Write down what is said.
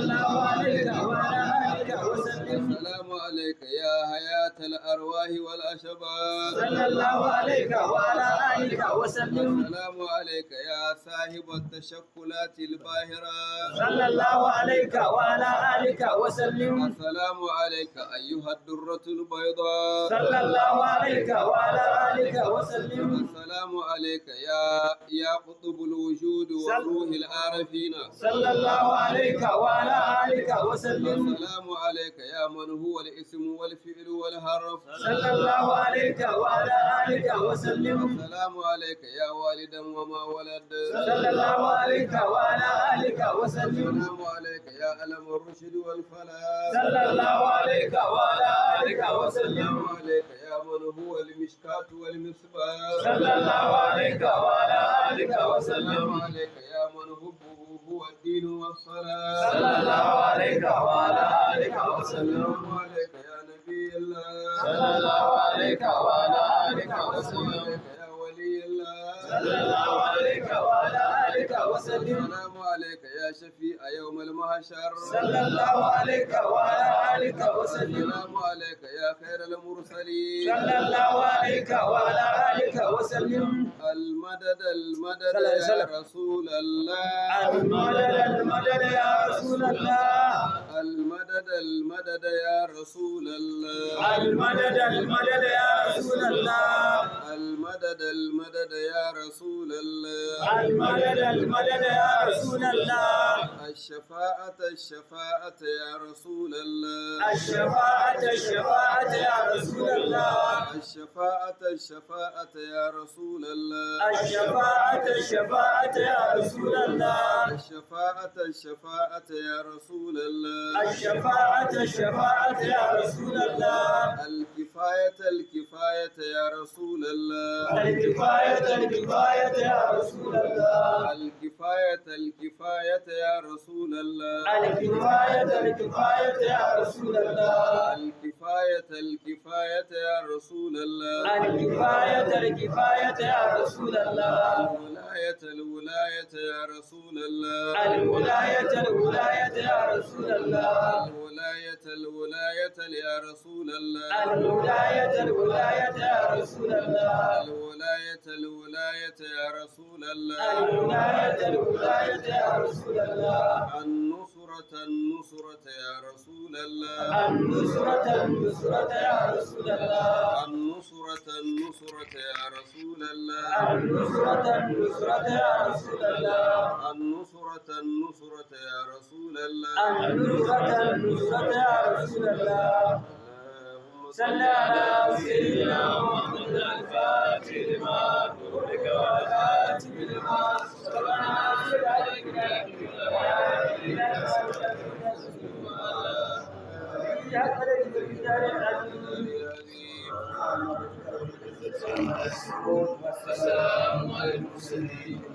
الله عليك وعلى آلك وسلم. السلام عليك يا حياة الأرواح والأشباح. صلى الله عليك وعلى آلك وسلم. السلام عليك يا صاحب التشكلات الباهرة. صلى الله عليك وعلى آلك وسلم. السلام عليك أيها الدرة البيضاء. صلى الله عليك وعلى آلك وسلم. السلام عليك يا قطب الوجود وروح العارفين. صلى الله عليك وعلى آلك وسلم. السلام عليك يا من هو الاسم والفعل والحرف. صلى الله عليك وعلى آلك وسلم. السلام عليك يا والدا وما ولد. صلى الله عليك وعلى آلك وسلم. السلام عليك يا علم الرشد والفلاح. صلى الله عليك وعلى آلك وسلم. السلام عليك يا من هو المشكاة والمصباح. صلى الله عليك وعلى آلك وسلم. السلام عليك يا من حبه هو الدين والصلاة. صلى الله عليك وعلى آلك وسلم. السلام عليك يا نبي الله. صلى الله عليك وعلى آلك وسلم. يا ولي الله. صلى الله عليك وعلى آلك وسلم. السلام عليك يا شفيع يوم المحشر. صلى الله عليك وعلى آلك وسلم. السلام عليك يا خير المرسلين. صلى الله عليك وعلى آلك وسلم. المدد المدد صلى الله عليه يا وسلم. رسول الله. المدد المدد يا رسول الله. المدد المدد يا رسول الله. المدد المدد يا رسول الله. المدد المدد يا رسول الله. المدد المدد يا رسول الله. الشفاعة الشفاعة يا رسول الله. الشفاعة الشفاعة يا رسول الله. الشفاعة الشفاعة يا رسول الله. الشفاعة الشفاعة يا رسول الله. الشفاعة الشفاعة يا رسول الله. الشفاعة الشفاعة يا رسول الله. الكفاية الكفاية يا رسول الله. الكفاية الكفاية يا رسول الله. الكفاية الكفاية يا رسول الله. الكفاية الكفاية يا رسول الله. الكفاية الكفاية يا رسول الله. الكفاية الكفاية يا رسول الله. الولاية الولاية يا رسول الله. الولاية الولاية يا رسول الله. الولاية الولاية يا رسول الله. الولاية الولاية يا رسول الله. الولاية الولاية يا رسول الله. الولاية الولاية يا رسول الله. النصرة النصرة يا رسول الله. النصرة النصرة يا رسول الله. النصرة النصرة يا رسول الله. النصرة النصرة يا رسول الله. النصرة النصرة يا رسول الله. النصرة النصرة يا رسول الله. صل على سيدنا محمد الفاتح لما أغلق والخاتم لما سبق ناصر عليك السلام على المرسلين.